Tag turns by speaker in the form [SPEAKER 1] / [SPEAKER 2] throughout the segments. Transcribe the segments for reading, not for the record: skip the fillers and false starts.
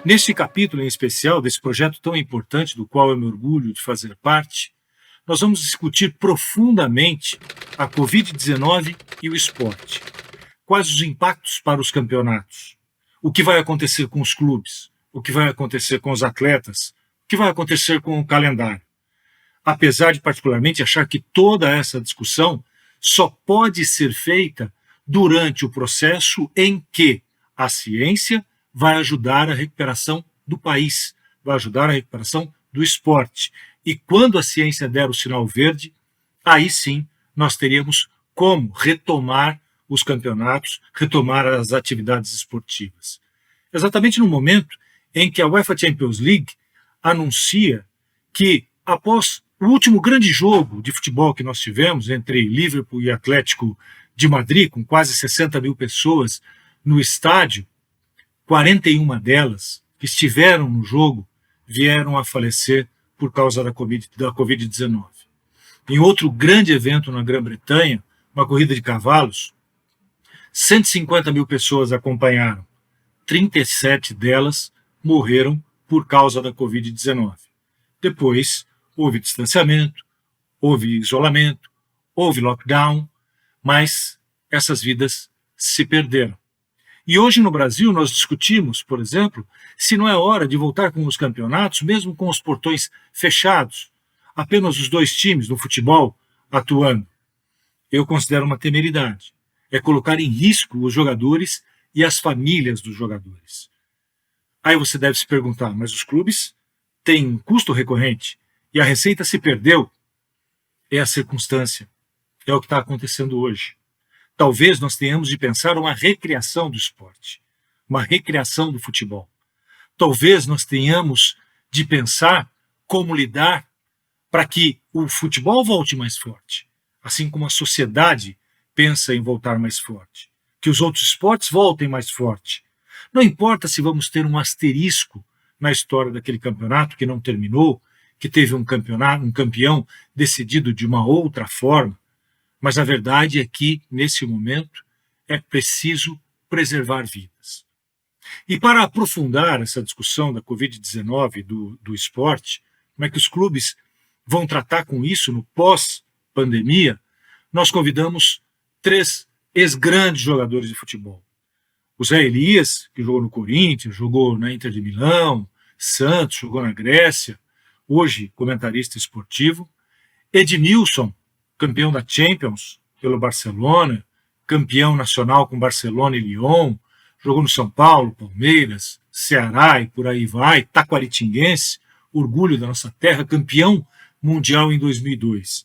[SPEAKER 1] Neste capítulo em especial desse projeto tão importante do qual eu me orgulho de fazer parte, nós vamos discutir profundamente a Covid-19 e o esporte. Quais os impactos para os campeonatos? O que vai acontecer com os clubes? O que vai acontecer com os atletas? O que vai acontecer com o calendário? Apesar de particularmente achar que toda essa discussão só pode ser feita durante o processo em que a ciência vai ajudar a recuperação do país, vai ajudar a recuperação do esporte. E quando a ciência der o sinal verde, aí sim nós teríamos como retomar os campeonatos, retomar as atividades esportivas. Exatamente no momento em que a UEFA Champions League anuncia que, após o último grande jogo de futebol que nós tivemos entre Liverpool e Atlético de Madrid, com quase 60 mil pessoas no estádio, 41 delas que estiveram no jogo vieram a falecer por causa da Covid-19. Em outro grande evento na Grã-Bretanha, uma corrida de cavalos, 150 mil pessoas acompanharam. 37 delas morreram por causa da Covid-19. Depois, houve distanciamento, houve isolamento, houve lockdown, mas essas vidas se perderam. E hoje no Brasil nós discutimos, por exemplo, se não é hora de voltar com os campeonatos, mesmo com os portões fechados, apenas os dois times no futebol atuando. Eu considero uma temeridade. É colocar em risco os jogadores e as famílias dos jogadores. Aí você deve se perguntar, mas os clubes têm um custo recorrente e a receita se perdeu? É a circunstância. É o que está acontecendo hoje. Talvez nós tenhamos de pensar uma recriação do esporte, uma recriação do futebol. Talvez nós tenhamos de pensar como lidar para que o futebol volte mais forte, assim como a sociedade pensa em voltar mais forte, que os outros esportes voltem mais forte. Não importa se vamos ter um asterisco na história daquele campeonato que não terminou, que teve um campeão decidido de uma outra forma, mas a verdade é que, nesse momento, é preciso preservar vidas. E para aprofundar essa discussão da Covid-19 do esporte, como é que os clubes vão tratar com isso no pós-pandemia, nós convidamos 3 ex-grandes jogadores de futebol. O Zé Elias, que jogou no Corinthians, jogou na Inter de Milão, Santos, jogou na Grécia, hoje comentarista esportivo. Edmilson, campeão da Champions pelo Barcelona, campeão nacional com Barcelona e Lyon, jogou no São Paulo, Palmeiras, Ceará e por aí vai, taquaritinguense, orgulho da nossa terra, campeão mundial em 2002.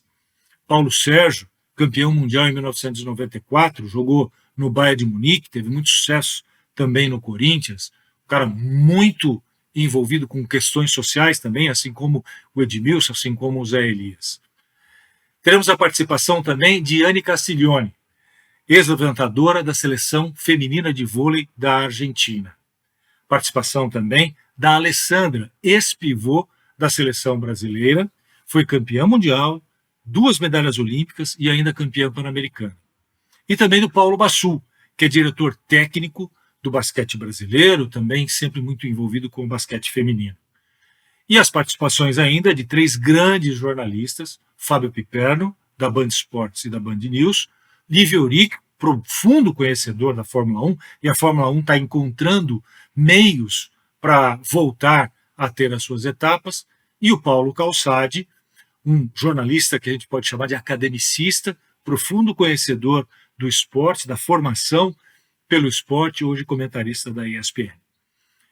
[SPEAKER 1] Paulo Sérgio, campeão mundial em 1994, jogou no Bayern de Munique, teve muito sucesso também no Corinthians, um cara muito envolvido com questões sociais também, assim como o Edmilson, assim como o Zé Elias. Teremos a participação também de Anne Castiglione, ex-levantadora da seleção feminina de vôlei da Argentina. Participação também da Alessandra, ex-pivô da seleção brasileira, foi campeã mundial, 2 medalhas olímpicas e ainda campeã pan-americana. E também do Paulo Bassul, que é diretor técnico do basquete brasileiro, também sempre muito envolvido com o basquete feminino. E as participações ainda de 3 grandes jornalistas, Fábio Piperno, da Band Esportes e da Band News, Lívia Euric, profundo conhecedor da Fórmula 1, e a Fórmula 1 está encontrando meios para voltar a ter as suas etapas, e o Paulo Calçade, um jornalista que a gente pode chamar de academicista, profundo conhecedor do esporte, da formação pelo esporte, hoje comentarista da ESPN.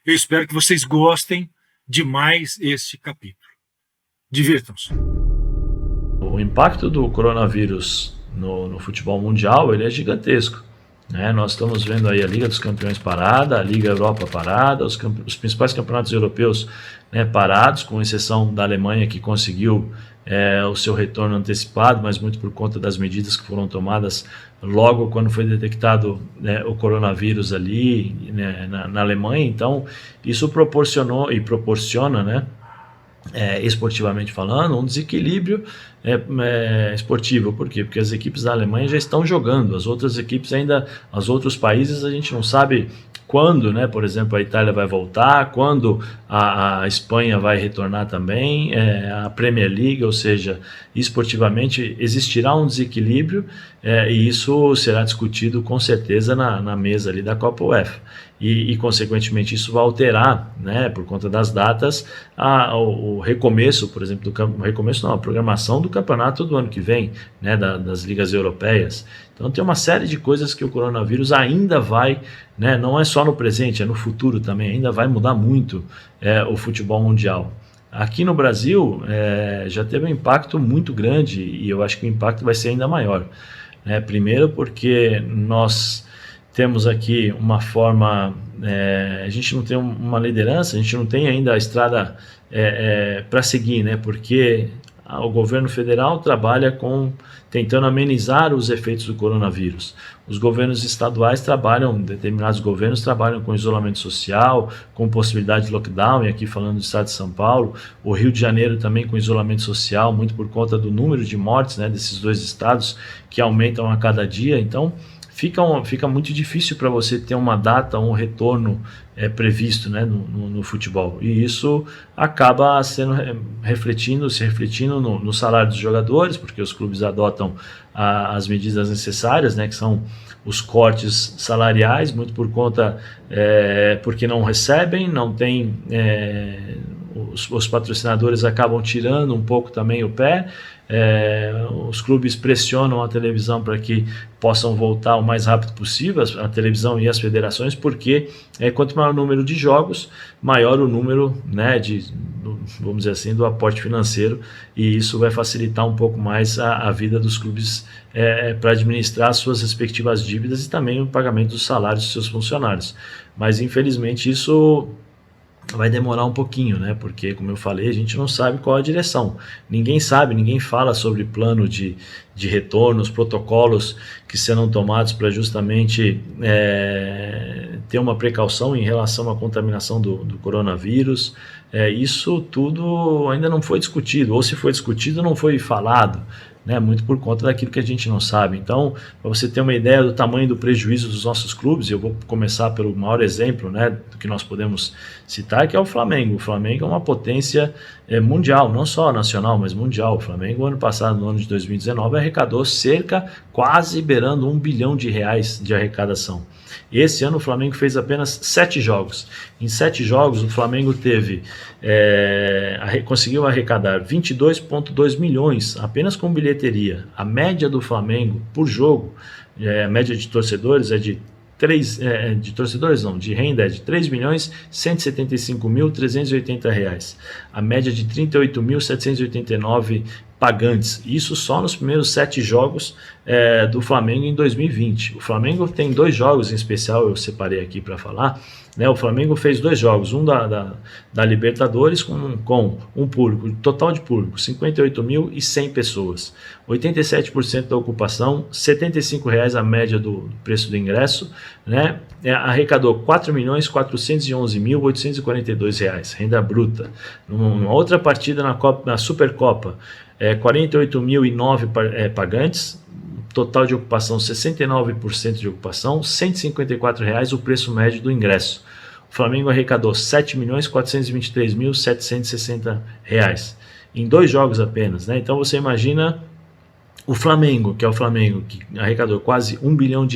[SPEAKER 1] Eu espero que vocês gostem de mais este capítulo. Divirtam-se.
[SPEAKER 2] O impacto do coronavírus no futebol mundial ele é gigantesco. Nós estamos vendo aí a Liga dos Campeões parada, a Liga Europa parada, os principais campeonatos europeus parados, com exceção da Alemanha, que conseguiu o seu retorno antecipado, mas muito por conta das medidas que foram tomadas logo quando foi detectado o coronavírus ali na Alemanha. Então, isso proporcionou e proporciona, esportivamente falando, um desequilíbrio esportivo. Por quê? Porque as equipes da Alemanha já estão jogando, as outras equipes ainda, os outros países a gente não sabe quando, né, por exemplo, a Itália vai voltar, quando a Espanha vai retornar também, a Premier League, ou seja, esportivamente existirá um desequilíbrio, e isso será discutido com certeza na mesa ali da Copa UEFA. E consequentemente isso vai alterar, né, por conta das datas, o recomeço, por exemplo, a programação do campeonato do ano que vem, né, das ligas europeias. Então tem uma série de coisas que o coronavírus ainda vai, né, não é só no presente, é no futuro também, ainda vai mudar muito o futebol mundial. Aqui no Brasil já teve um impacto muito grande e eu acho que o impacto vai ser ainda maior. Primeiro porque nós temos aqui uma forma, a gente não tem uma liderança, a gente não tem ainda a estrada para seguir, né? Porque o governo federal trabalha tentando amenizar os efeitos do coronavírus. Os governos estaduais determinados governos trabalham com isolamento social, com possibilidade de lockdown, e aqui falando do estado de São Paulo, o Rio de Janeiro também com isolamento social, muito por conta do número de mortes, né, desses dois estados que aumentam a cada dia. Então, fica muito difícil para você ter uma data, um retorno previsto, né, no futebol. E isso acaba se refletindo no salário dos jogadores, porque os clubes adotam as medidas necessárias, né, que são os cortes salariais, muito por conta, porque não recebem, não tem... Os patrocinadores acabam tirando um pouco também o pé, os clubes pressionam a televisão para que possam voltar o mais rápido possível, a televisão e as federações, porque quanto maior o número de jogos, maior o número, né, vamos dizer assim, do aporte financeiro, e isso vai facilitar um pouco mais a vida dos clubes para administrar as suas respectivas dívidas e também o pagamento dos salários dos seus funcionários. Mas infelizmente isso vai demorar um pouquinho, né? Porque, como eu falei, a gente não sabe qual a direção. Ninguém sabe, ninguém fala sobre plano de retorno, os protocolos que serão tomados para justamente ter uma precaução em relação à contaminação do coronavírus. Isso tudo ainda não foi discutido, ou se foi discutido, não foi falado, né, muito por conta daquilo que a gente não sabe. Então, para você ter uma ideia do tamanho do prejuízo dos nossos clubes, eu vou começar pelo maior exemplo, né, do que nós podemos citar, que é o Flamengo. O Flamengo é uma potência mundial, não só nacional, mas mundial. O Flamengo, ano passado, no ano de 2019, arrecadou quase beirando R$1 bilhão de arrecadação. Esse ano o Flamengo fez apenas 7 jogos. Em 7 jogos o Flamengo conseguiu arrecadar 22,2 milhões apenas com bilheteria. A média do Flamengo por jogo, a média de torcedores de renda é de R$3.175.380. A média de 38.789 pagantes. Isso só nos primeiros 7 jogos do Flamengo em 2020. O Flamengo tem 2 jogos em especial, eu separei aqui para falar. O Flamengo fez 2 jogos, um da Libertadores com um público, total de público, 58.100 pessoas, 87% da ocupação, R$75 a média do preço do ingresso, né? Arrecadou R$4.411.842, renda bruta. Numa outra partida na Supercopa, 48.009 pagantes, total de ocupação 69% de ocupação, R$154 o preço médio do ingresso. O Flamengo arrecadou R$7.423.760 em 2 jogos apenas, né? Então você imagina o Flamengo, que é o Flamengo que arrecadou quase R$1 bilhão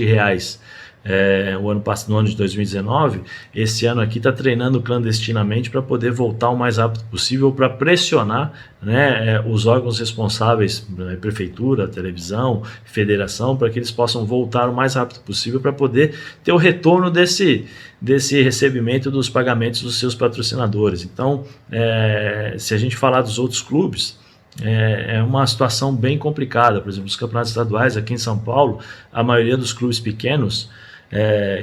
[SPEAKER 2] no ano de 2019, esse ano aqui está treinando clandestinamente para poder voltar o mais rápido possível, para pressionar, né, os órgãos responsáveis, prefeitura, televisão, federação, para que eles possam voltar o mais rápido possível para poder ter o retorno desse recebimento dos pagamentos dos seus patrocinadores. Então, se a gente falar dos outros clubes, é uma situação bem complicada. Por exemplo, os campeonatos estaduais aqui em São Paulo, a maioria dos clubes pequenos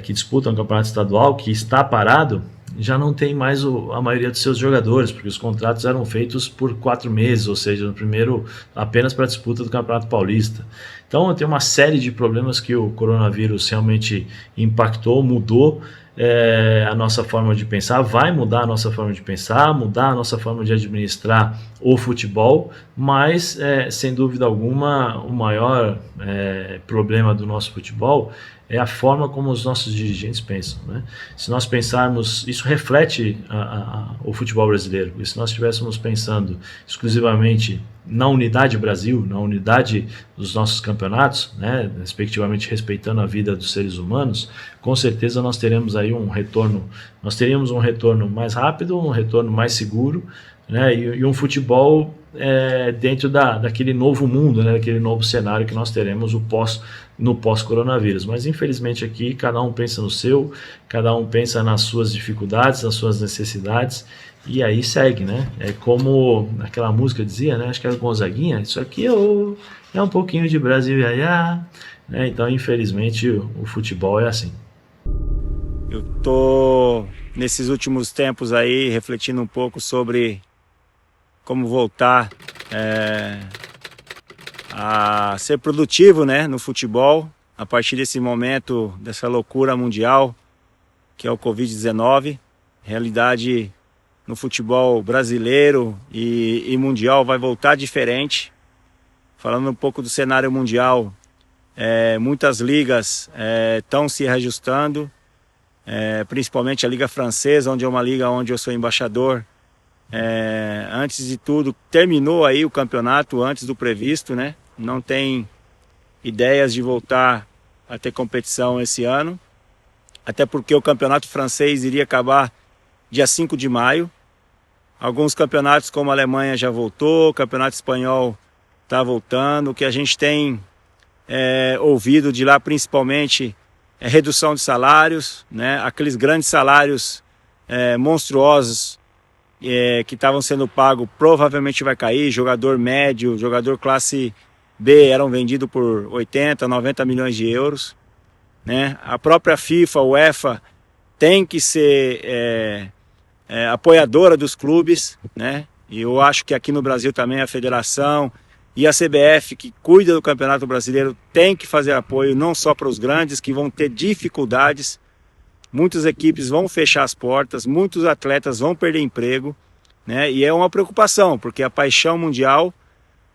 [SPEAKER 2] que disputam o campeonato estadual, que está parado, já não tem mais a maioria dos seus jogadores, porque os contratos eram feitos por 4 meses, ou seja, no primeiro apenas para a disputa do Campeonato Paulista. Então tem uma série de problemas que o coronavírus realmente impactou, mudou, a nossa forma de pensar, vai mudar a nossa forma de pensar, mudar a nossa forma de administrar o futebol, mas sem dúvida alguma o maior problema do nosso futebol é a forma como os nossos dirigentes pensam, né? Se nós pensarmos, isso reflete o futebol brasileiro, e se nós estivéssemos pensando exclusivamente na unidade Brasil, na unidade dos nossos campeonatos, né, respectivamente respeitando a vida dos seres humanos, com certeza nós teríamos aí um retorno mais rápido, um retorno mais seguro, né, e um futebol dentro daquele novo mundo, né, daquele novo cenário que nós teremos no pós-coronavírus. Mas infelizmente aqui cada um pensa no seu, cada um pensa nas suas dificuldades, nas suas necessidades, e aí segue, né? É como aquela música dizia, né? Acho que era Gonzaguinha, isso aqui é um pouquinho de Brasil, né? Então infelizmente o futebol é assim.
[SPEAKER 3] Eu tô nesses últimos tempos aí refletindo um pouco sobre como voltar a ser produtivo, né, no futebol, a partir desse momento, dessa loucura mundial que é o Covid-19. Realidade no futebol brasileiro e mundial vai voltar diferente. Falando um pouco do cenário mundial, muitas ligas estão se reajustando, principalmente a Liga Francesa, onde é uma liga onde eu sou embaixador. Antes de tudo, terminou aí o campeonato antes do previsto, né? Não tem ideias de voltar a ter competição esse ano, até porque o campeonato francês iria acabar dia 5 de maio. Alguns campeonatos como a Alemanha já voltou, o campeonato espanhol está voltando. O que a gente tem ouvido de lá principalmente é redução de salários, né? Aqueles grandes salários monstruosos que estavam sendo pagos provavelmente vai cair. Jogador médio, jogador classe B eram vendidos por 80, 90 milhões de euros, né? A própria FIFA, UEFA, tem que ser apoiadora dos clubes, né? E eu acho que aqui no Brasil também a federação e a CBF, que cuida do Campeonato Brasileiro, tem que fazer apoio não só para os grandes, que vão ter dificuldades. Muitas equipes vão fechar as portas, muitos atletas vão perder emprego, né? E é uma preocupação, porque a paixão mundial,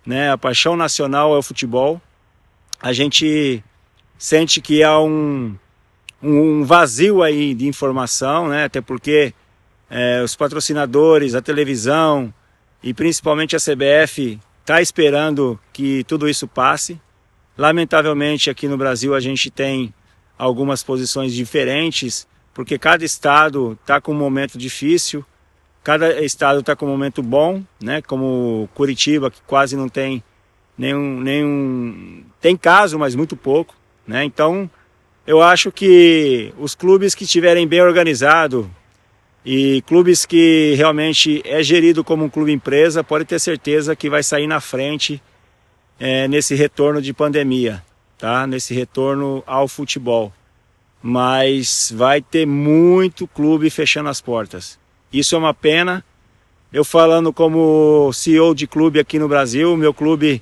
[SPEAKER 3] né, a paixão nacional é o futebol. A gente sente que há um vazio aí de informação, né? Até porque os patrocinadores, a televisão e principalmente a CBF está esperando que tudo isso passe. Lamentavelmente aqui no Brasil a gente tem algumas posições diferentes, porque cada estado está com um momento difícil, cada estado está com um momento bom, né? Como Curitiba, que quase não tem tem caso, mas muito pouco, né? Então eu acho que os clubes que estiverem bem organizados e clubes que realmente é gerido como um clube empresa, pode ter certeza que vai sair na frente nesse retorno de pandemia, tá? Nesse retorno ao futebol. Mas vai ter muito clube fechando as portas. Isso é uma pena. Eu falando como CEO de clube aqui no Brasil, meu clube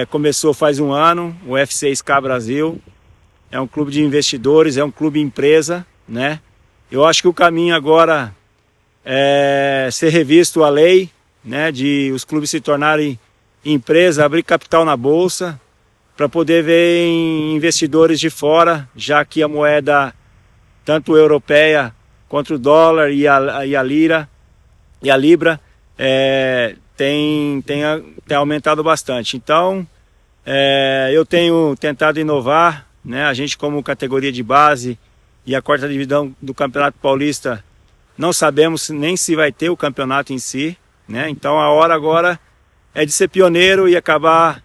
[SPEAKER 3] começou faz um ano, o F6K Brasil. É um clube de investidores, é um clube empresa, né? Eu acho que o caminho agora é ser revisto a lei, né, de os clubes se tornarem empresa, abrir capital na bolsa, para poder ver investidores de fora, já que a moeda, tanto europeia quanto o dólar e a lira e a libra, tem aumentado bastante. Então, eu tenho tentado inovar, né? A gente, como categoria de base e a quarta divisão do Campeonato Paulista, não sabemos nem se vai ter o campeonato em si, né? Então a hora agora é de ser pioneiro e acabar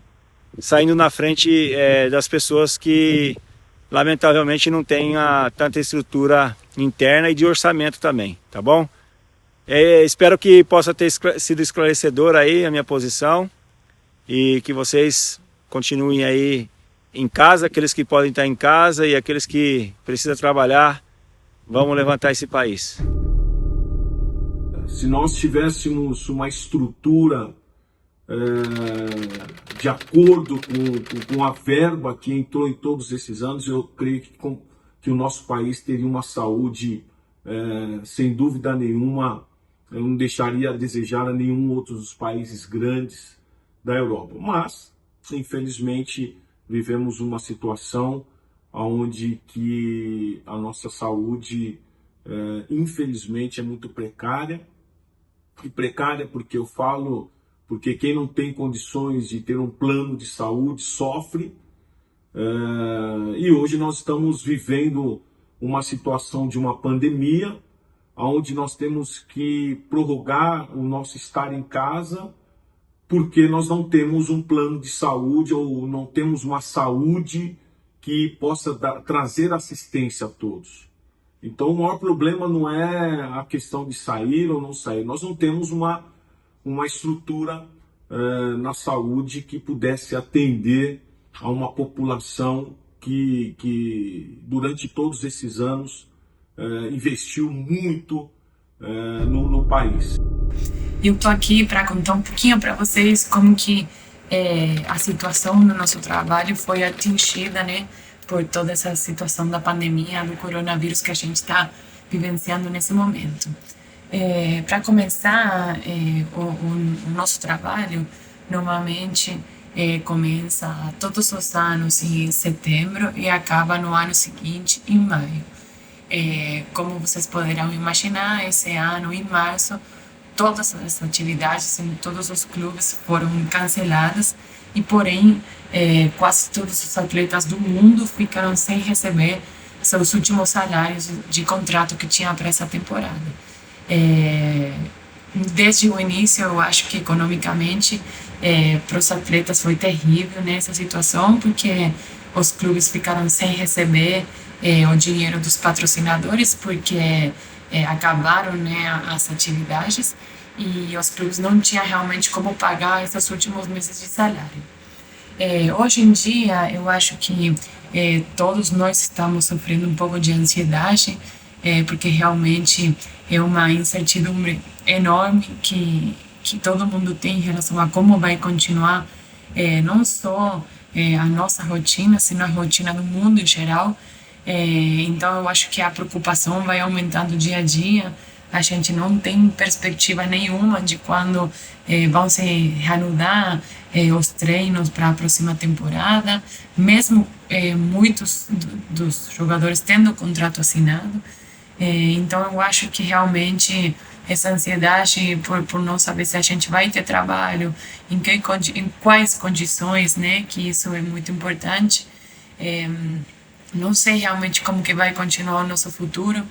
[SPEAKER 3] saindo na frente das pessoas que lamentavelmente não têm tanta estrutura interna e de orçamento também, tá bom? Espero que possa ter sido esclarecedor aí a minha posição e que vocês continuem aí em casa, aqueles que podem estar em casa e aqueles que precisam trabalhar, vamos levantar esse país.
[SPEAKER 1] Se nós tivéssemos uma estrutura de acordo com a verba que entrou em todos esses anos, eu creio que
[SPEAKER 4] que o nosso país teria uma saúde, sem dúvida nenhuma, não deixaria a desejar a nenhum outro dos países grandes da Europa. Mas, infelizmente, vivemos uma situação onde que a nossa saúde, infelizmente, é muito precária. E precária porque eu falo, porque quem não tem condições de ter um plano de saúde sofre. E hoje nós estamos vivendo uma situação de uma pandemia, onde nós temos que prorrogar o nosso estar em casa, porque nós não temos um plano de saúde ou não temos uma saúde que possa trazer assistência a todos. Então o maior problema não é a questão de sair ou não sair. Nós não temos uma estrutura na saúde que pudesse atender a uma população que durante todos esses anos investiu muito no país.
[SPEAKER 5] Eu estou aqui para contar um pouquinho para vocês como que a situação no nosso trabalho foi atingida, né, por toda essa situação da pandemia, do coronavírus que a gente está vivenciando nesse momento. Para começar, o nosso trabalho normalmente começa todos os anos em setembro e acaba no ano seguinte, em maio. Como vocês poderão imaginar, esse ano, em março, todas as atividades em todos os clubes foram canceladas e, porém, quase todos os atletas do mundo ficaram sem receber seus últimos salários de contrato que tinha para essa temporada. Desde o início, eu acho que economicamente para os atletas foi terrível nessa situação, porque os clubes ficaram sem receber o dinheiro dos patrocinadores, porque acabaram, né, as atividades e os clubes não tinham realmente como pagar esses últimos meses de salário. Hoje em dia, eu acho que todos nós estamos sofrendo um pouco de ansiedade, porque realmente é uma incertidumbre enorme que todo mundo tem em relação a como vai continuar não só a nossa rotina, sino a rotina do mundo em geral. Então eu acho que a preocupação vai aumentando dia a dia. A gente não tem perspectiva nenhuma de quando vão se reanudar os treinos para a próxima temporada, mesmo muitos dos jogadores tendo o contrato assinado. Então eu acho que realmente essa ansiedade por não saber se a gente vai ter trabalho, em quais condições, né, que isso é muito importante. Não sei realmente como que vai continuar o nosso futuro,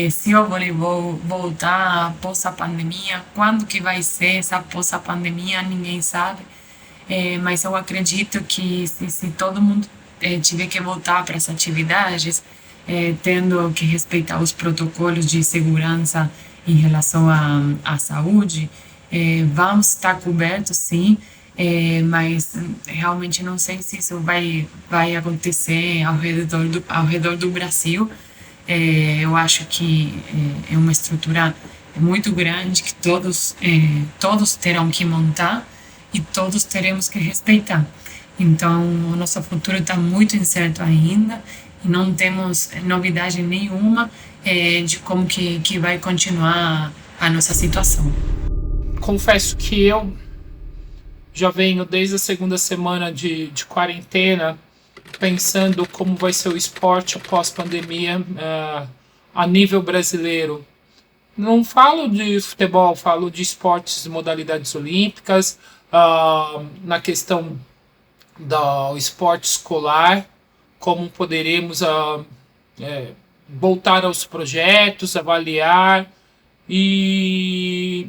[SPEAKER 5] se o voleibol voltar após a pandemia, quando que vai ser essa após a pandemia, ninguém sabe, mas eu acredito que se todo mundo tiver que voltar para as atividades, tendo que respeitar os protocolos de segurança em relação à saúde, vamos estar cobertos, sim, mas realmente não sei se isso vai acontecer ao redor do Brasil. Eu acho que é uma estrutura muito grande que todos terão que montar e todos teremos que respeitar. Então, o nosso futuro está muito incerto ainda e não temos novidade nenhuma de como que vai continuar a nossa situação.
[SPEAKER 6] Confesso que eu já venho desde a segunda semana de quarentena pensando como vai ser o esporte após pandemia a nível brasileiro. Não falo de futebol, falo de esportes e modalidades olímpicas, na questão do esporte escolar, como poderemos voltar aos projetos, avaliar e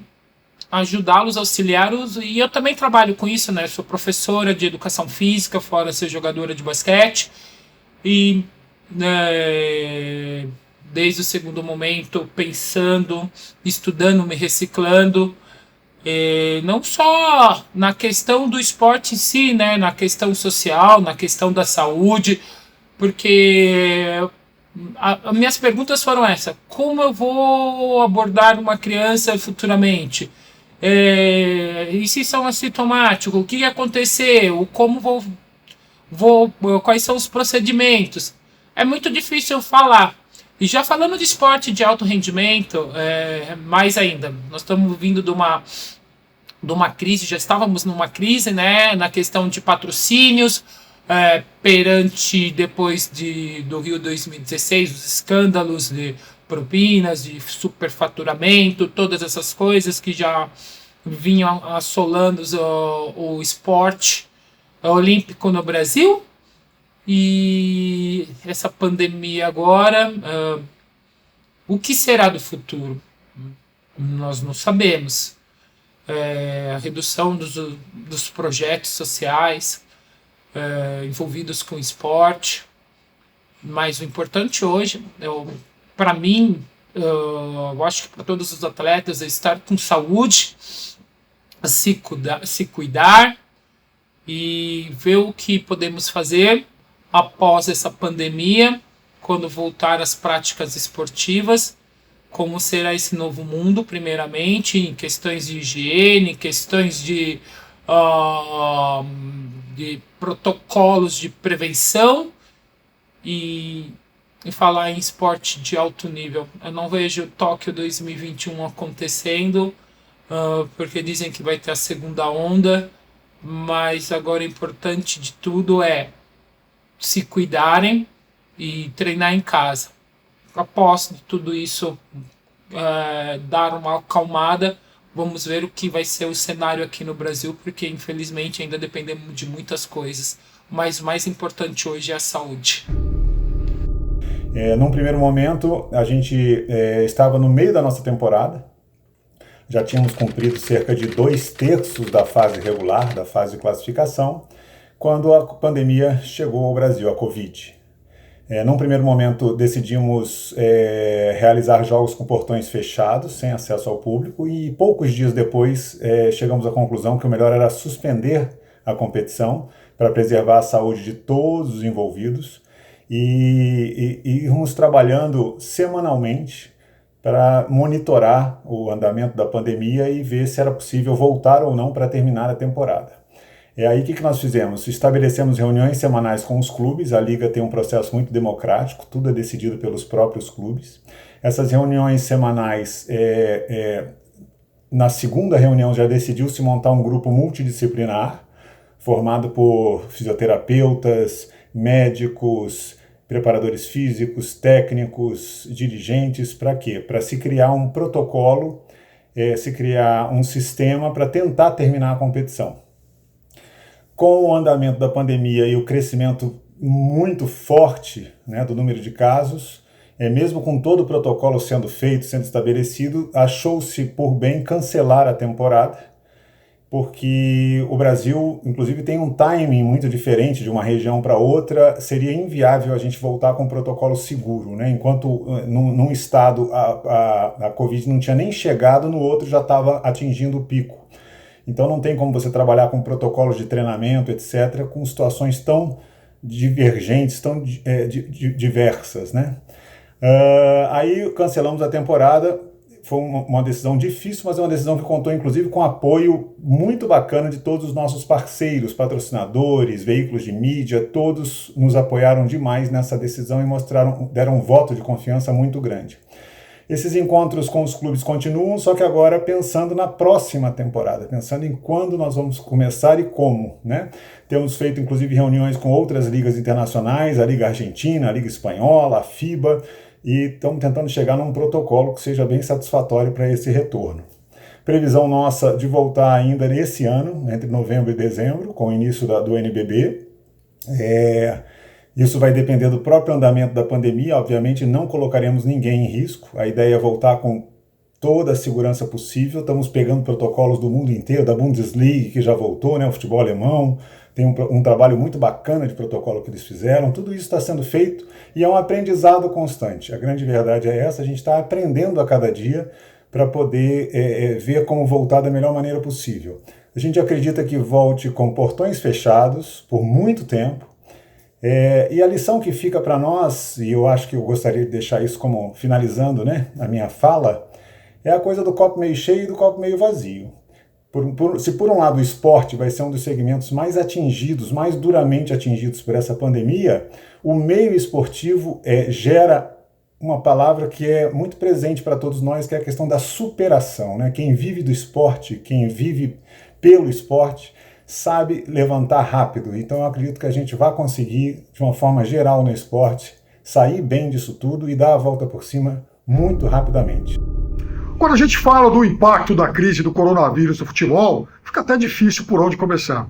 [SPEAKER 6] ajudá-los, auxiliá-los. E eu também trabalho com isso, né? Sou professora de educação física, fora ser jogadora de basquete. E desde o segundo momento, pensando, estudando, me reciclando, não só na questão do esporte em si, né? Na questão social, na questão da saúde, porque as minhas perguntas foram essas: como eu vou abordar uma criança futuramente? E se são assintomáticos, o que aconteceu? Como quais são os procedimentos? é muito difícil falar. E já falando de esporte de alto rendimento, mais ainda, nós estamos vindo de uma crise, já estávamos numa crise, né, na questão de patrocínios, perante depois do Rio 2016, os escândalos de propinas, de superfaturamento, todas essas coisas que já vinham assolando o esporte olímpico no Brasil. E essa pandemia agora, o que será do futuro? Nós não sabemos. A redução dos projetos sociais envolvidos com esporte, mas o importante hoje, para mim, eu acho que para todos os atletas, é estar com saúde, se cuidar e ver o que podemos fazer após essa pandemia, quando voltar às práticas esportivas, como será esse novo mundo, primeiramente, em questões de higiene, questões de protocolos de prevenção e falar em esporte de alto nível. Eu não vejo Tóquio 2021 acontecendo, porque dizem que vai ter a segunda onda, mas agora o importante de tudo é se cuidarem e treinar em casa. Após tudo isso dar uma acalmada, vamos ver o que vai ser o cenário aqui no Brasil, porque infelizmente ainda dependemos de muitas coisas, mas o mais importante hoje é a saúde.
[SPEAKER 7] Num primeiro momento, a gente estava no meio da nossa temporada, já tínhamos cumprido cerca de 2/3 da fase regular, da fase de classificação, quando a pandemia chegou ao Brasil, a Covid. Num primeiro momento, decidimos realizar jogos com portões fechados, sem acesso ao público, e poucos dias depois chegamos à conclusão que o melhor era suspender a competição para preservar a saúde de todos os envolvidos e irmos trabalhando semanalmente para monitorar o andamento da pandemia e ver se era possível voltar ou não para terminar a temporada. Aí o que nós fizemos? Estabelecemos reuniões semanais com os clubes, a Liga tem um processo muito democrático, tudo é decidido pelos próprios clubes. Essas reuniões semanais, na segunda reunião já decidiu-se montar um grupo multidisciplinar, formado por fisioterapeutas, médicos, preparadores físicos, técnicos, dirigentes, para quê? Para se criar um protocolo, se criar um sistema para tentar terminar a competição. Com o andamento da pandemia e o crescimento muito forte, né, do número de casos, mesmo com todo o protocolo sendo feito, sendo estabelecido, achou-se por bem cancelar a temporada, porque o Brasil, inclusive, tem um timing muito diferente de uma região para outra, seria inviável a gente voltar com um protocolo seguro, né? Enquanto num estado a Covid não tinha nem chegado, no outro já estava atingindo o pico. Então não tem como você trabalhar com protocolos de treinamento, etc., com situações tão divergentes, tão diversas, né? Aí cancelamos a temporada, foi uma decisão difícil, mas é uma decisão que contou inclusive com apoio muito bacana de todos os nossos parceiros, patrocinadores, veículos de mídia, todos nos apoiaram demais nessa decisão e deram um voto de confiança muito grande. Esses encontros com os clubes continuam, só que agora pensando na próxima temporada, pensando em quando nós vamos começar e como, né? Temos feito inclusive reuniões com outras ligas internacionais, a Liga Argentina, a Liga Espanhola, a FIBA, e estamos tentando chegar num protocolo que seja bem satisfatório para esse retorno. Previsão nossa de voltar ainda nesse ano, entre novembro e dezembro, com o início do NBB. Isso vai depender do próprio andamento da pandemia, obviamente não colocaremos ninguém em risco, a ideia é voltar com toda a segurança possível, estamos pegando protocolos do mundo inteiro, da Bundesliga, que já voltou, né, o futebol alemão, tem um trabalho muito bacana de protocolo que eles fizeram, tudo isso está sendo feito e é um aprendizado constante, a grande verdade é essa, a gente está aprendendo a cada dia para poder ver como voltar da melhor maneira possível. A gente acredita que volte com portões fechados por muito tempo, e a lição que fica para nós, e eu acho que eu gostaria de deixar isso como finalizando, né, a minha fala, é a coisa do copo meio cheio e do copo meio vazio. Se por um lado o esporte vai ser um dos segmentos mais atingidos, mais duramente atingidos por essa pandemia, o meio esportivo gera uma palavra que é muito presente para todos nós, que é a questão da superação, né? Quem vive do esporte, quem vive pelo esporte, sabe levantar rápido. Então eu acredito que a gente vai conseguir, de uma forma geral no esporte, sair bem disso tudo e dar a volta por cima muito rapidamente.
[SPEAKER 8] Quando a gente fala do impacto da crise do coronavírus no futebol, fica até difícil por onde começar.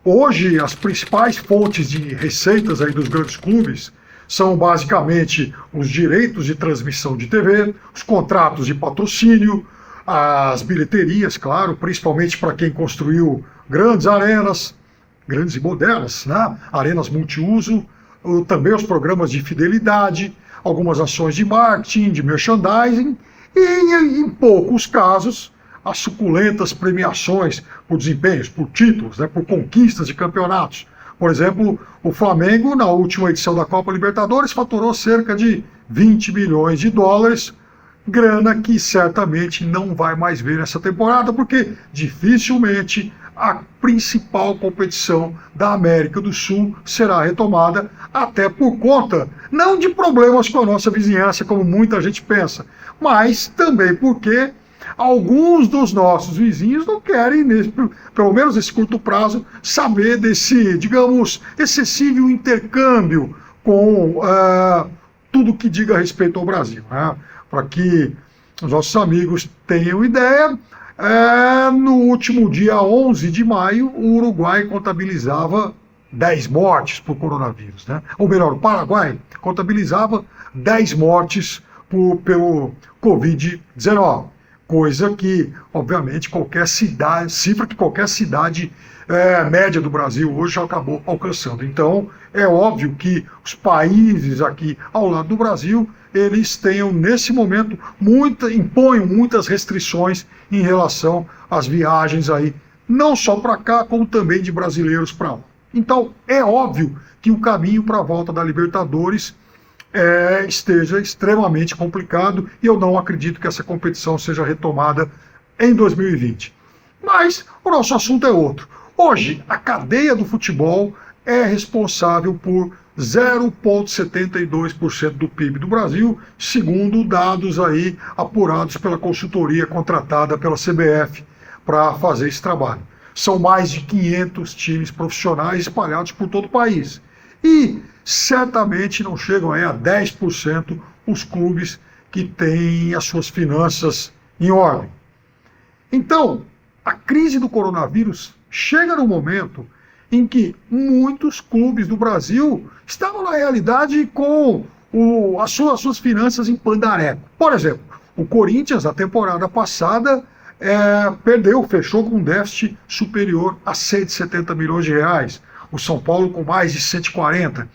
[SPEAKER 8] Hoje, as principais fontes de receitas aí dos grandes clubes são basicamente os direitos de transmissão de TV, os contratos de patrocínio, as bilheterias, claro, principalmente para quem construiu grandes arenas, grandes e modernas, né? Arenas multiuso, também os programas de fidelidade, algumas ações de marketing, de merchandising, e em poucos casos, as suculentas premiações por desempenhos, por títulos, né, por conquistas de campeonatos. Por exemplo, o Flamengo, na última edição da Copa Libertadores, faturou cerca de 20 milhões de dólares, grana que certamente não vai mais ver essa temporada, porque dificilmente a principal competição da América do Sul será retomada, até por conta, não de problemas com a nossa vizinhança, como muita gente pensa, mas também porque alguns dos nossos vizinhos não querem, pelo menos nesse curto prazo, saber desse, digamos, excessivo intercâmbio com tudo que diga respeito ao Brasil, né? Para que os nossos amigos tenham ideia, no último dia 11 de maio, o Uruguai contabilizava 10 mortes por coronavírus, né? Ou melhor, o Paraguai contabilizava 10 mortes pelo Covid-19. Coisa que, obviamente, cifra que qualquer cidade média do Brasil hoje já acabou alcançando. Então, é óbvio que os países aqui ao lado do Brasil, eles tenham, nesse momento, imponham muitas restrições em relação às viagens aí, não só para cá, como também de brasileiros para lá. Então, é óbvio que o caminho para a volta da Libertadores esteja extremamente complicado e eu não acredito que essa competição seja retomada em 2020. Mas o nosso assunto é outro. Hoje, a cadeia do futebol é responsável por 0,72% do PIB do Brasil, segundo dados aí apurados pela consultoria contratada pela CBF para fazer esse trabalho. São mais de 500 times profissionais espalhados por todo o país. E certamente não chegam aí a 10% os clubes que têm as suas finanças em ordem. Então, a crise do coronavírus chega no momento em que muitos clubes do Brasil estavam, na realidade, com as suas finanças em pandareco. Por exemplo, o Corinthians, na temporada passada, fechou com um déficit superior a 170 milhões de reais. O São Paulo com mais de 140.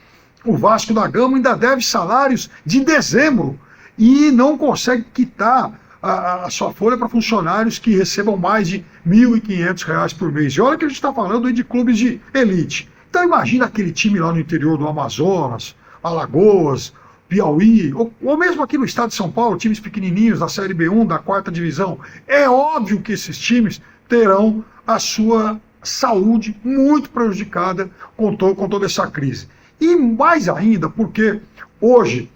[SPEAKER 8] O Vasco da Gama ainda deve salários de dezembro e não consegue quitar a sua folha para funcionários que recebam mais de R$ 1.500 por mês. E olha que a gente está falando aí de clubes de elite. Então imagina aquele time lá no interior do Amazonas, Alagoas, Piauí, ou mesmo aqui no estado de São Paulo, times pequenininhos da Série B1, da 4ª divisão. É óbvio que esses times terão a sua saúde muito prejudicada com toda essa crise. E mais ainda porque hoje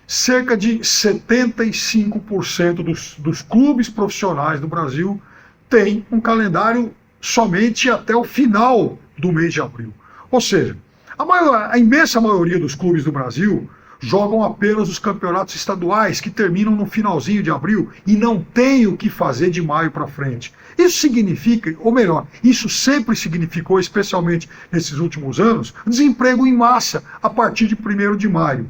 [SPEAKER 8] cerca de 75% dos clubes profissionais do Brasil têm um calendário somente até o final do mês de abril. Ou seja, a imensa maioria dos clubes do Brasil jogam apenas os campeonatos estaduais que terminam no finalzinho de abril e não tem o que fazer de maio para frente. Isso significa, ou melhor, isso sempre significou, especialmente nesses últimos anos, desemprego em massa a partir de 1º de maio.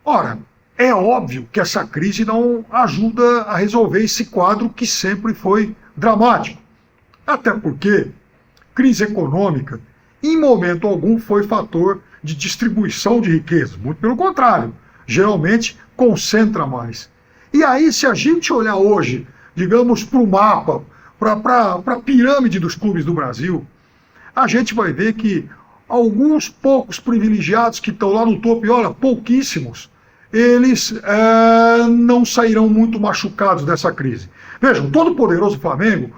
[SPEAKER 8] Ora, é óbvio que essa crise não ajuda a resolver esse quadro que sempre foi dramático. Até porque crise econômica, em momento algum, foi fator de distribuição de riqueza. Muito pelo contrário, geralmente concentra mais. E aí, se a gente olhar hoje, digamos, para o mapa, para a pirâmide dos clubes do Brasil, a gente vai ver que alguns poucos privilegiados que estão lá no topo, e olha, pouquíssimos, eles não sairão muito machucados dessa crise. Vejam, todo poderoso Flamengo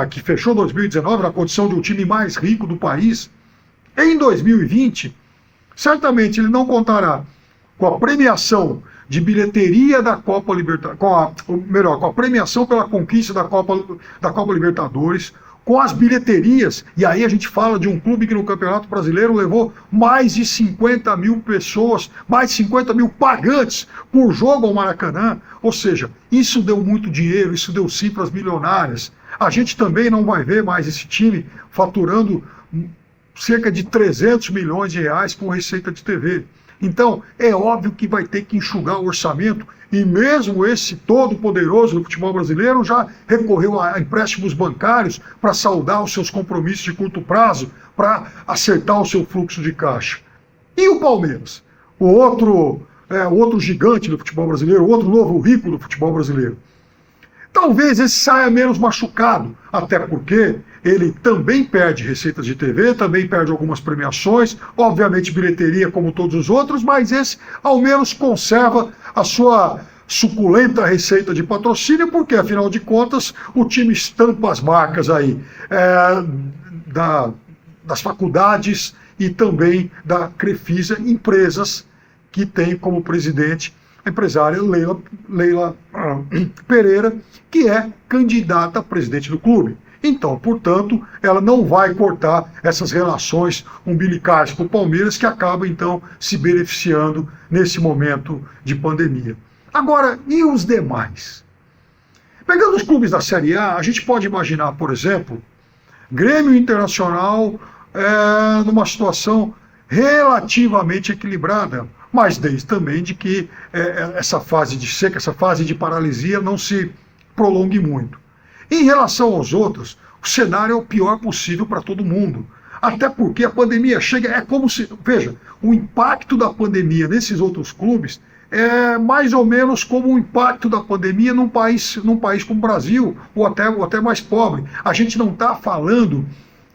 [SPEAKER 8] que fechou 2019 na condição de um time mais rico do país, em 2020, certamente ele não contará com a premiação de bilheteria da Copa Libertadores, com a premiação pela conquista da Copa Libertadores, com as bilheterias, e aí a gente fala de um clube que no Campeonato Brasileiro levou mais de 50 mil pessoas, mais de 50 mil pagantes por jogo ao Maracanã, ou seja, isso deu muito dinheiro, isso deu cifras milionárias. A gente também não vai ver mais esse time faturando cerca de 300 milhões de reais com receita de TV. Então, é óbvio que vai ter que enxugar o orçamento, e mesmo esse todo poderoso do futebol brasileiro já recorreu a empréstimos bancários para saldar os seus compromissos de curto prazo, para acertar o seu fluxo de caixa. E o Palmeiras? O outro gigante do futebol brasileiro, o outro novo rico do futebol brasileiro. Talvez esse saia menos machucado, até porque ele também perde receitas de TV, também perde algumas premiações, obviamente bilheteria como todos os outros, mas esse ao menos conserva a sua suculenta receita de patrocínio, porque afinal de contas o time estampa as marcas aí das faculdades e também da Crefisa, empresas que tem como presidente a empresária Leila Pereira, que é candidata a presidente do clube. Então, portanto, ela não vai cortar essas relações umbilicais com o Palmeiras, que acaba, então, se beneficiando nesse momento de pandemia. Agora, e os demais? Pegando os clubes da Série A, a gente pode imaginar, por exemplo, Grêmio Internacional numa situação relativamente equilibrada, mas desde também de que essa fase de seca, essa fase de paralisia não se prolongue muito. Em relação aos outros, o cenário é o pior possível para todo mundo. Até porque a pandemia chega, é como se... Veja, o impacto da pandemia nesses outros clubes é mais ou menos como o impacto da pandemia num país como o Brasil, ou até mais pobre. A gente não está falando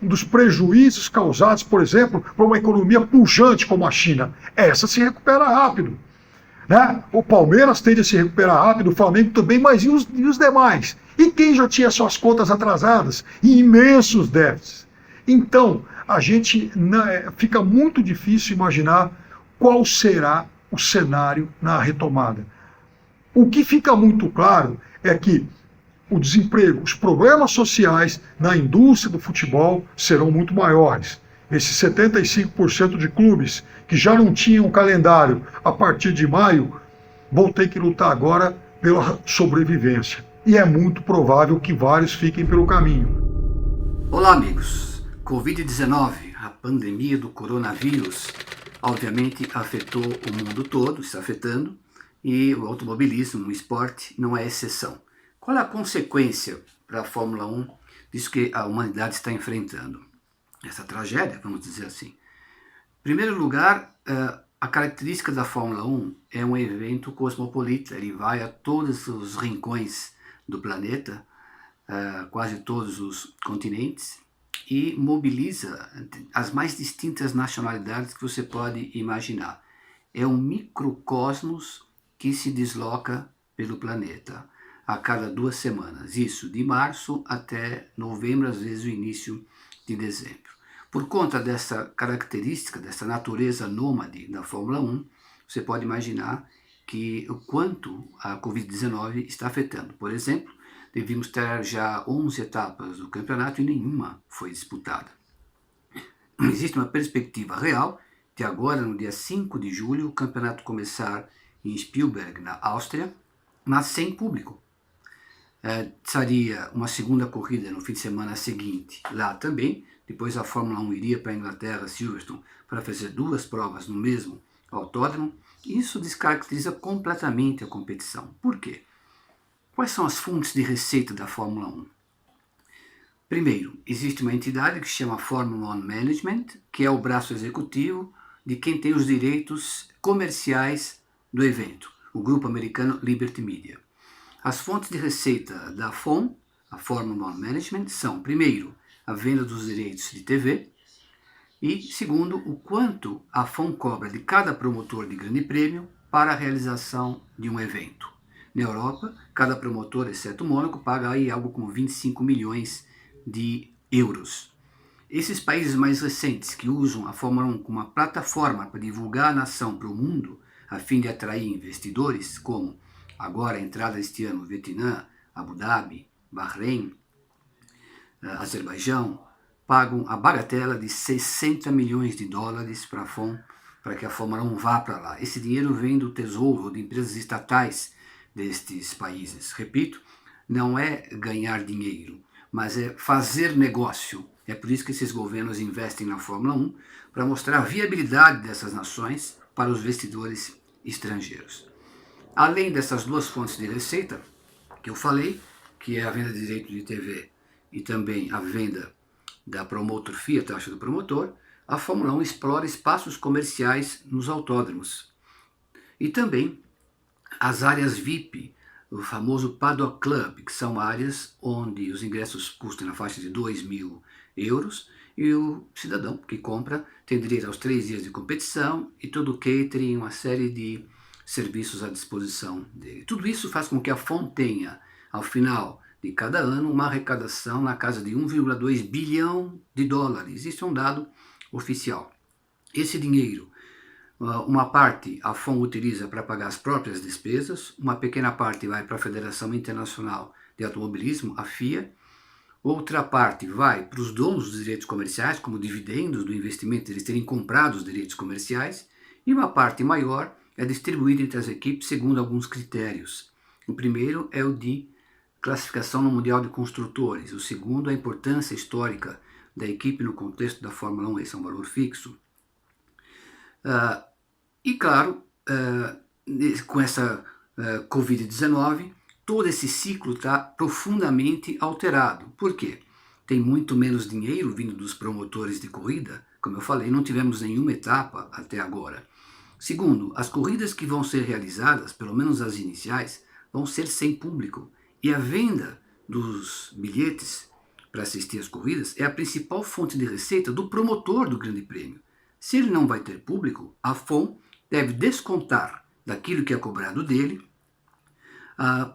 [SPEAKER 8] dos prejuízos causados, por exemplo, por uma economia pujante como a China. Essa se recupera rápido, né? O Palmeiras tende a se recuperar rápido, o Flamengo também, mas e os demais? E quem já tinha suas contas atrasadas e imensos déficits? Então, a gente fica muito difícil imaginar qual será o cenário na retomada. O que fica muito claro é que o desemprego, os problemas sociais na indústria do futebol serão muito maiores. Esses 75% de clubes que já não tinham calendário a partir de maio vão ter que lutar agora pela sobrevivência. E é muito provável que vários fiquem pelo caminho.
[SPEAKER 9] Olá, amigos. Covid-19, a pandemia do coronavírus, obviamente afetou o mundo todo, está afetando, e o automobilismo, o esporte, não é exceção. Qual é a consequência para a Fórmula 1 disso que a humanidade está enfrentando? Essa tragédia, vamos dizer assim. Em primeiro lugar, a característica da Fórmula 1 é um evento cosmopolita. Ele vai a todos os rincões do planeta, quase todos os continentes, e mobiliza as mais distintas nacionalidades que você pode imaginar. É um microcosmos que se desloca pelo planeta a cada 2 semanas, isso de março até novembro, às vezes o início de dezembro. Por conta dessa característica, dessa natureza nômade da Fórmula 1, você pode imaginar que o quanto a Covid-19 está afetando. Por exemplo, devíamos ter já 11 etapas do campeonato e nenhuma foi disputada. Existe uma perspectiva real de agora, no dia 5 de julho, o campeonato começar em Spielberg, na Áustria, mas sem público. Seria uma segunda corrida no fim de semana seguinte lá também. Depois a Fórmula 1 iria para a Inglaterra, Silverstone, para fazer 2 provas no mesmo autódromo. Isso descaracteriza completamente a competição. Por quê? Quais são as fontes de receita da Fórmula 1? Primeiro, existe uma entidade que se chama Formula One Management, que é o braço executivo de quem tem os direitos comerciais do evento, o grupo americano Liberty Media. As fontes de receita da FOM, a Formula One Management, são, primeiro, a venda dos direitos de TV e, segundo, o quanto a FOM cobra de cada promotor de grande prêmio para a realização de um evento. Na Europa, cada promotor, exceto o Mônaco, paga aí algo como 25 milhões de euros. Esses países mais recentes que usam a Fórmula 1 como uma plataforma para divulgar a nação para o mundo, a fim de atrair investidores, como agora a entrada este ano Vietnã, Abu Dhabi, Bahrein, Azerbaijão, pagam a bagatela de 60 milhões de dólares para que a Fórmula 1 vá para lá. Esse dinheiro vem do tesouro ou de empresas estatais destes países. Repito, não é ganhar dinheiro, mas é fazer negócio. É por isso que esses governos investem na Fórmula 1, para mostrar a viabilidade dessas nações para os investidores estrangeiros. Além dessas duas fontes de receita que eu falei, que é a venda de direito de TV e também a venda da promotor fee, a taxa do promotor, a Fórmula 1 explora espaços comerciais nos autódromos. E também as áreas VIP, o famoso Paddock Club, que são áreas onde os ingressos custam na faixa de 2.000 euros e o cidadão que compra tem direito aos 3 dias de competição e todo o catering, uma série de serviços à disposição dele. Tudo isso faz com que a FOM tenha, ao final de cada ano, uma arrecadação na casa de 1,2 bilhão de dólares. Isso é um dado oficial. Esse dinheiro, uma parte a FOM utiliza para pagar as próprias despesas, uma pequena parte vai para a Federação Internacional de Automobilismo, a FIA, outra parte vai para os donos dos direitos comerciais, como dividendos do investimento, eles terem comprado os direitos comerciais, e uma parte maior é distribuída entre as equipes segundo alguns critérios. O primeiro é o de classificação no Mundial de Construtores, o segundo é a importância histórica da equipe no contexto da Fórmula 1, esse é um valor fixo. E claro, com essa Covid-19, todo esse ciclo está profundamente alterado. Por quê? Tem muito menos dinheiro vindo dos promotores de corrida. Como eu falei, não tivemos nenhuma etapa até agora. Segundo, as corridas que vão ser realizadas, pelo menos as iniciais, vão ser sem público. E a venda dos bilhetes para assistir às corridas é a principal fonte de receita do promotor do Grande Prêmio. Se ele não vai ter público, a FOM deve descontar daquilo que é cobrado dele,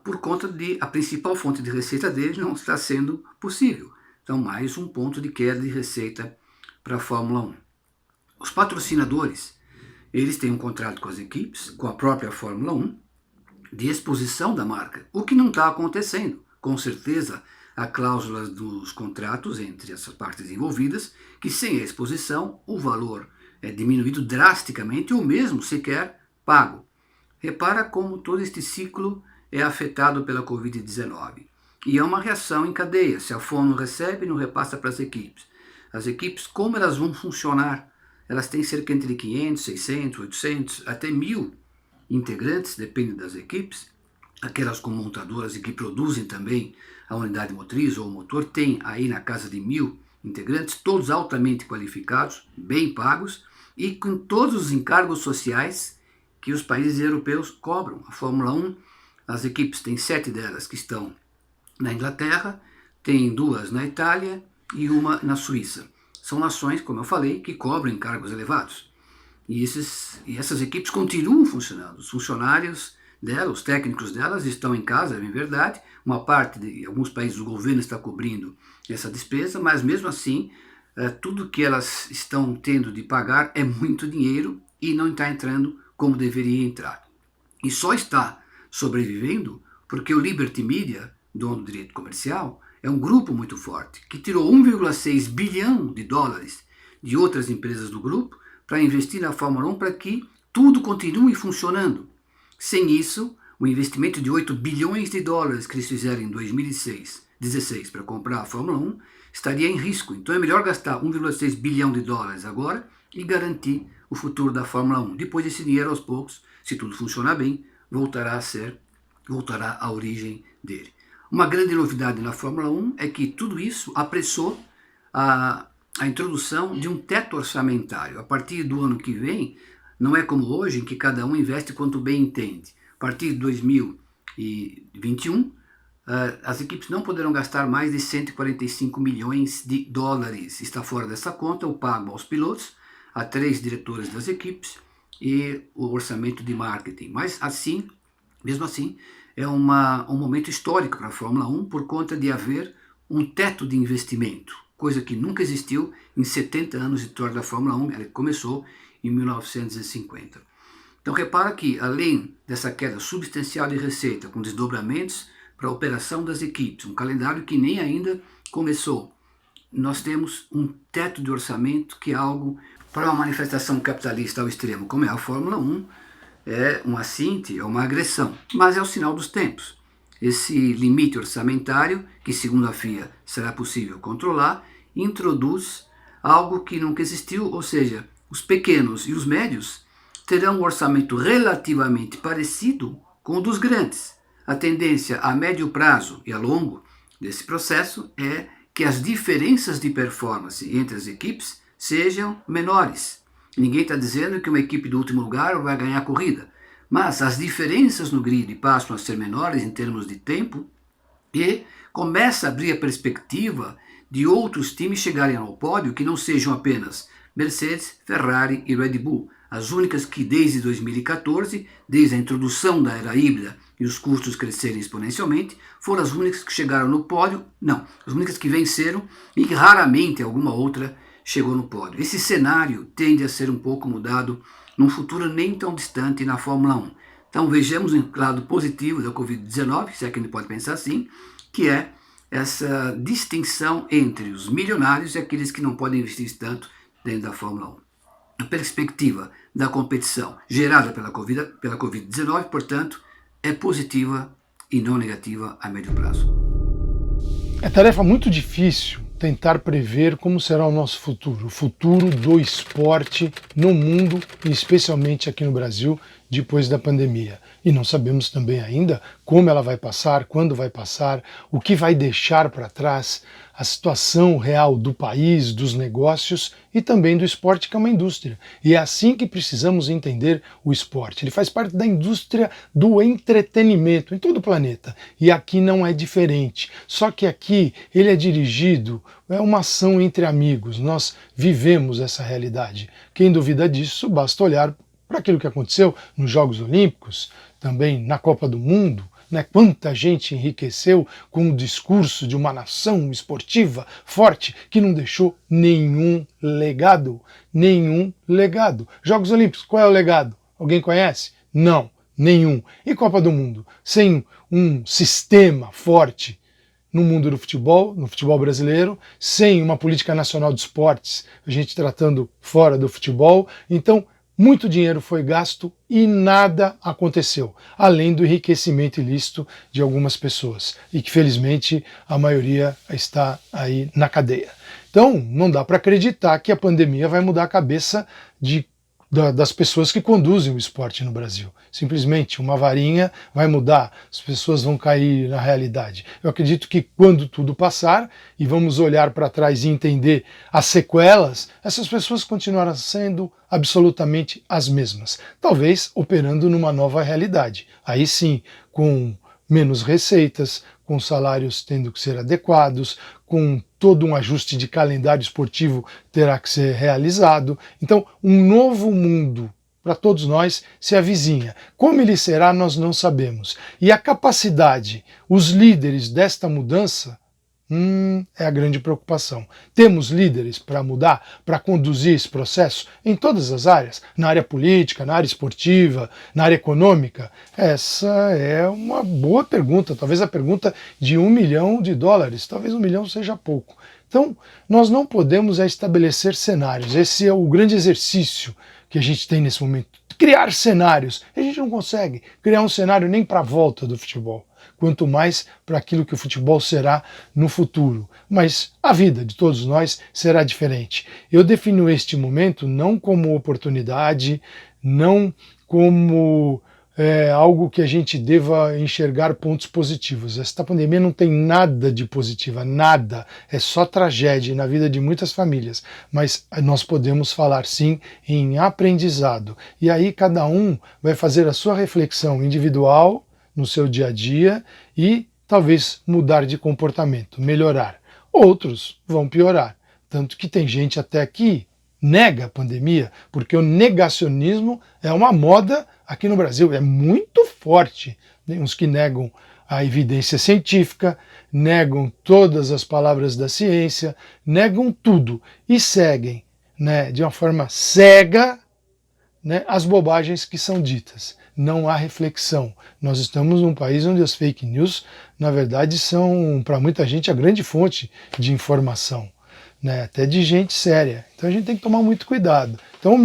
[SPEAKER 9] por conta de a principal fonte de receita dele não está sendo possível. Então, mais um ponto de queda de receita para a Fórmula 1. Os patrocinadores, eles têm um contrato com as equipes, com a própria Fórmula 1, de exposição da marca, o que não está acontecendo. Com certeza, há cláusulas dos contratos entre essas partes envolvidas, que sem a exposição, o valor é diminuído drasticamente ou mesmo sequer pago. Repara como todo este ciclo é afetado pela Covid-19. E é uma reação em cadeia. Se a FOM não recebe, não repassa para as equipes. As equipes, como elas vão funcionar? Elas têm cerca entre 500, 600, 800, até 1.000 integrantes, depende das equipes. Aquelas com montadoras e que produzem também a unidade motriz ou o motor, tem aí na casa de 1.000 integrantes, todos altamente qualificados, bem pagos e com todos os encargos sociais que os países europeus cobram. A Fórmula 1, as equipes têm 7 delas que estão na Inglaterra, tem 2 na Itália e uma na Suíça. São nações, como eu falei, que cobram encargos elevados. E essas equipes continuam funcionando. Os funcionários delas, os técnicos delas estão em casa, é bem verdade. Uma parte de alguns países o governo está cobrindo essa despesa, mas mesmo assim, tudo que elas estão tendo de pagar é muito dinheiro e não está entrando como deveria entrar. E só está sobrevivendo porque o Liberty Media, dono do direito comercial, é um grupo muito forte, que tirou 1,6 bilhão de dólares de outras empresas do grupo para investir na Fórmula 1 para que tudo continue funcionando. Sem isso, o investimento de 8 bilhões de dólares que eles fizeram em 2016 para comprar a Fórmula 1 estaria em risco. Então é melhor gastar 1,6 bilhão de dólares agora e garantir o futuro da Fórmula 1. Depois esse dinheiro, aos poucos, se tudo funcionar bem, voltará à origem dele. Uma grande novidade na Fórmula 1 é que tudo isso apressou a introdução de um teto orçamentário. A partir do ano que vem, não é como hoje, em que cada um investe quanto bem entende. A partir de 2021, as equipes não poderão gastar mais de 145 milhões de dólares. Está fora dessa conta o pago aos pilotos, a 3 diretores das equipes e o orçamento de marketing. Mas mesmo assim, é um momento histórico para a Fórmula 1 por conta de haver um teto de investimento, coisa que nunca existiu em 70 anos de história da Fórmula 1, ela começou em 1950. Então repara que, além dessa queda substancial de receita, com desdobramentos para a operação das equipes, um calendário que nem ainda começou, nós temos um teto de orçamento que é algo, para uma manifestação capitalista ao extremo, como é a Fórmula 1, é um assinte, é uma agressão, mas é o sinal dos tempos. Esse limite orçamentário, que segundo a FIA será possível controlar, introduz algo que nunca existiu, ou seja, os pequenos e os médios terão um orçamento relativamente parecido com o dos grandes. A tendência a médio prazo e a longo desse processo é que as diferenças de performance entre as equipes sejam menores. Ninguém está dizendo que uma equipe do último lugar vai ganhar a corrida, mas as diferenças no grid passam a ser menores em termos de tempo e começa a abrir a perspectiva de outros times chegarem ao pódio que não sejam apenas Mercedes, Ferrari e Red Bull, as únicas que desde 2014, desde a introdução da era híbrida e os custos crescerem exponencialmente, foram as únicas que chegaram no pódio, não, as únicas que venceram e que raramente alguma outra chegou no pódio. Esse cenário tende a ser um pouco mudado num futuro nem tão distante na Fórmula 1. Então vejamos um lado positivo da Covid-19, se é que a gente pode pensar assim, que é essa distinção entre os milionários e aqueles que não podem investir tanto dentro da Fórmula 1. A perspectiva da competição gerada pela Covid-19, portanto, é positiva e não negativa a médio prazo.
[SPEAKER 10] É tarefa muito difícil tentar prever como será o nosso futuro, o futuro do esporte no mundo e especialmente aqui no Brasil depois da pandemia. E não sabemos também ainda como ela vai passar, quando vai passar, o que vai deixar para trás, a situação real do país, dos negócios e também do esporte, que é uma indústria. E é assim que precisamos entender o esporte. Ele faz parte da indústria do entretenimento em todo o planeta. E aqui não é diferente. Só que aqui ele é dirigido, é uma ação entre amigos. Nós vivemos essa realidade. Quem duvida disso, basta olhar para aquilo que aconteceu nos Jogos Olímpicos, também na Copa do Mundo, né? Quanta gente enriqueceu com o discurso de uma nação esportiva forte que não deixou nenhum legado. Nenhum legado. Jogos Olímpicos, qual é o legado? Alguém conhece? Não, nenhum. E Copa do Mundo? Sem um sistema forte no mundo do futebol, no futebol brasileiro, sem uma política nacional de esportes, a gente tratando fora do futebol. Então, muito dinheiro foi gasto e nada aconteceu, além do enriquecimento ilícito de algumas pessoas, e que felizmente a maioria está aí na cadeia. Então não dá para acreditar que a pandemia vai mudar a cabeça das pessoas que conduzem o esporte no Brasil. Simplesmente uma varinha vai mudar, as pessoas vão cair na realidade. Eu acredito que quando tudo passar e vamos olhar para trás e entender as sequelas, essas pessoas continuarão sendo absolutamente as mesmas. Talvez operando numa nova realidade. Aí sim, com menos receitas, com salários tendo que ser adequados, com todo um ajuste de calendário esportivo terá que ser realizado. Então, um novo mundo para todos nós se avizinha. Como ele será, nós não sabemos. E a capacidade, os líderes desta mudança, é a grande preocupação. Temos líderes para mudar, para conduzir esse processo em todas as áreas, na área política, na área esportiva, na área econômica? Essa é uma boa pergunta, talvez a pergunta de $1 milhão, talvez $1 milhão seja pouco. Então, nós não podemos estabelecer cenários, esse é o grande exercício que a gente tem nesse momento. Criar cenários, a gente não consegue criar um cenário nem para a volta do futebol, quanto mais para aquilo que o futebol será no futuro. Mas a vida de todos nós será diferente. Eu defino este momento não como oportunidade, não como algo que a gente deva enxergar pontos positivos. Esta pandemia não tem nada de positiva, nada. É só tragédia na vida de muitas famílias. Mas nós podemos falar sim em aprendizado. E aí cada um vai fazer a sua reflexão individual no seu dia a dia e talvez mudar de comportamento, melhorar. Outros vão piorar. Tanto que tem gente até que nega a pandemia, porque o negacionismo é uma moda aqui no Brasil, é muito forte. Tem uns que negam a evidência científica, negam todas as palavras da ciência, negam tudo e seguem, né, de uma forma cega, né, as bobagens que são ditas. Não há reflexão. Nós estamos num país onde as fake news, na verdade, são, para muita gente, a grande fonte de informação, né, até de gente séria. Então a gente tem que tomar muito cuidado. Então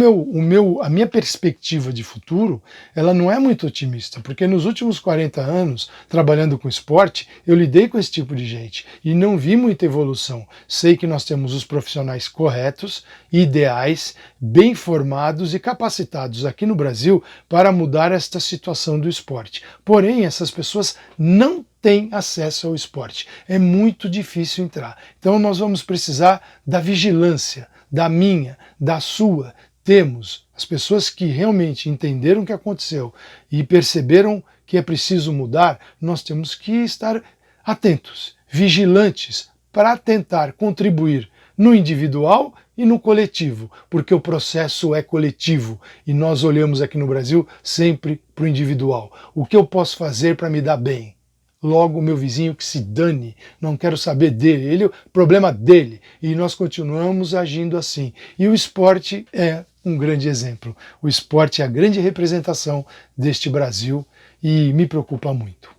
[SPEAKER 10] a minha perspectiva de futuro, ela não é muito otimista, porque nos últimos 40 anos, trabalhando com esporte, eu lidei com esse tipo de gente e não vi muita evolução. Sei que nós temos os profissionais corretos, ideais, bem formados e capacitados aqui no Brasil para mudar esta situação do esporte. Porém, essas pessoas não têm acesso ao esporte. É muito difícil entrar. Então nós vamos precisar da vigilância, da minha, da sua. Temos as pessoas que realmente entenderam o que aconteceu e perceberam que é preciso mudar, nós temos que estar atentos, vigilantes, para tentar contribuir no individual e no coletivo, porque o processo é coletivo e nós olhamos aqui no Brasil sempre para o individual. O que eu posso fazer para me dar bem? Logo, o meu vizinho que se dane, não quero saber dele, ele é o problema dele. E nós continuamos agindo assim. E o esporte é um grande exemplo. O esporte é a grande representação deste Brasil e me preocupa muito.